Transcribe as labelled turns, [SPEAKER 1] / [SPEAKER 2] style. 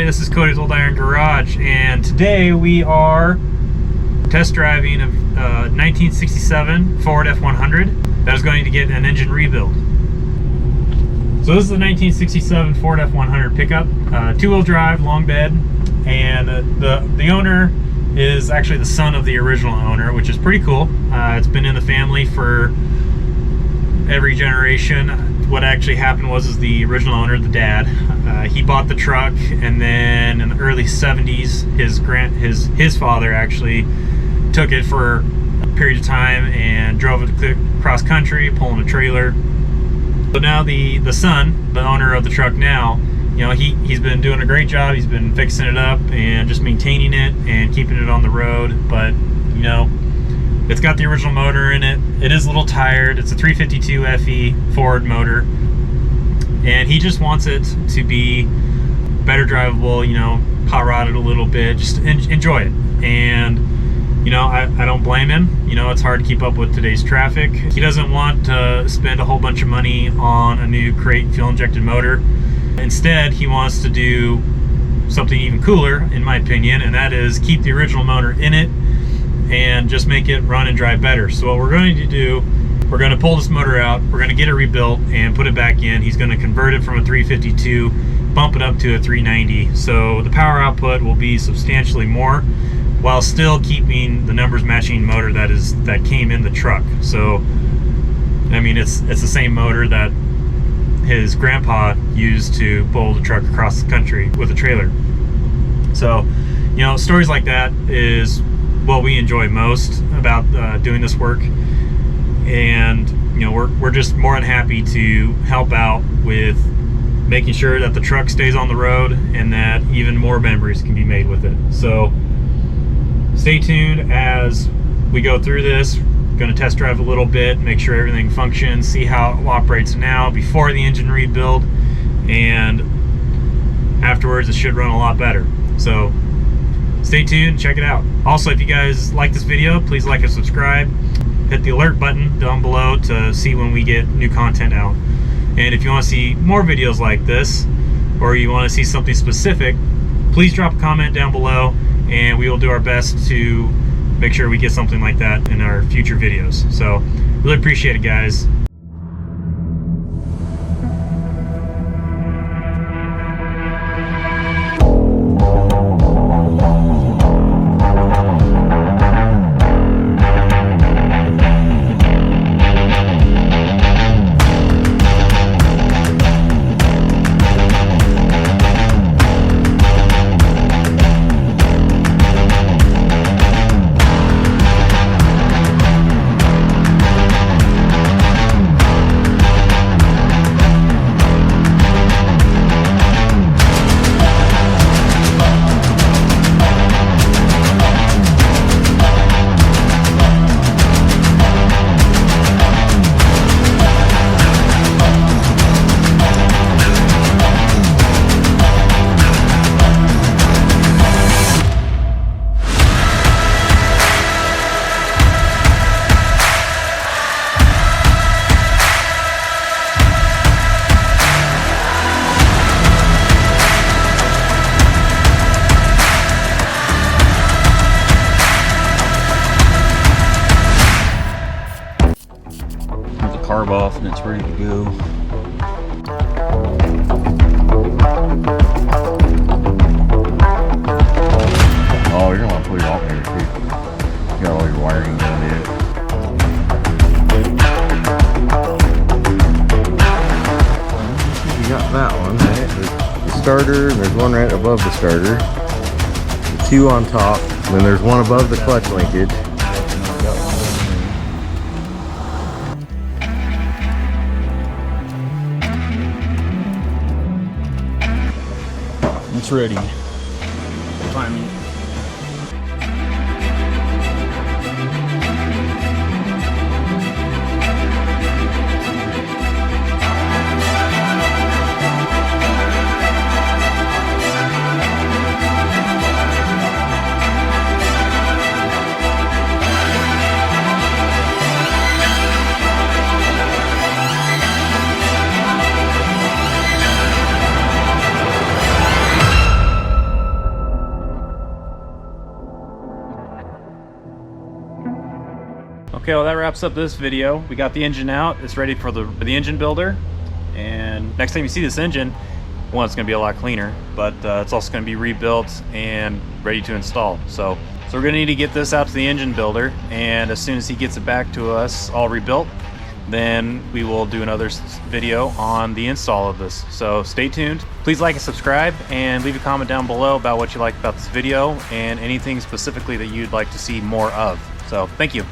[SPEAKER 1] this is Cody's Old Iron Garage, and today we are test driving a 1967 Ford F100 that is going to get an engine rebuild. So this is the 1967 Ford F100 pickup, two-wheel drive, long bed, and the owner is actually the son of the original owner, which is pretty cool. It's been in the family for every generation. What actually happened was the original owner, the dad, he bought the truck, and then in the early 70s, his father actually took it for a period of time and drove it cross country, pulling a trailer. So now the son, the owner of the truck now, you know, he's been doing a great job. He's been fixing it up and just maintaining it and keeping it on the road. But you know, it's got the original motor in it. It is a little tired. It's a 352 FE Ford motor, and he just wants it to be better drivable, you know, hot rodded a little bit, just enjoy it. And you know, I don't blame him. You know, it's hard to keep up with today's traffic. He doesn't want to spend a whole bunch of money on a new crate fuel injected motor. Instead, he wants to do something even cooler, in my opinion, and that is keep the original motor in it and just make it run and drive better. So what we're going to do, we're going to pull this motor out, we're going to get it rebuilt and put it back in. He's going to convert it from a 352, bump it up to a 390. So the power output will be substantially more, while still keeping the numbers matching motor that came in the truck. So I mean, it's the same motor that his grandpa used to pull the truck across the country with a trailer. So, you know, stories like that is what we enjoy most about doing this work. And you know, we're just more than happy to help out with making sure that the truck stays on the road and that even more memories can be made with it. So stay tuned as we go through this. Going to test drive a little bit, make sure everything functions, see how it operates now before the engine rebuild, and afterwards it should run a lot better. So stay tuned, check it out. Also, if you guys like this video, please like and subscribe. Hit the alert button down below to see when we get new content out. And if you want to see more videos like this, or you want to see something specific, please drop a comment down below and we will do our best to make sure we get something like that in our future videos. So really appreciate it, guys.
[SPEAKER 2] Carb off and it's ready to go. Oh, you're gonna want to put it off here too. You got all your wiring done yet. You got that one, right? The starter, and there's one right above the starter. The two on top, and then there's one above the clutch linkage. It's ready. Finally.
[SPEAKER 1] Okay, well that wraps up this video. We got the engine out. It's ready for the engine builder. And next time you see this engine, one, it's going to be a lot cleaner, but it's also going to be rebuilt and ready to install. So we're going to need to get this out to the engine builder, and as soon as he gets it back to us all rebuilt, then we will do another video on the install of this. So stay tuned. Please like and subscribe, and leave a comment down below about what you like about this video and anything specifically that you'd like to see more of. So thank you.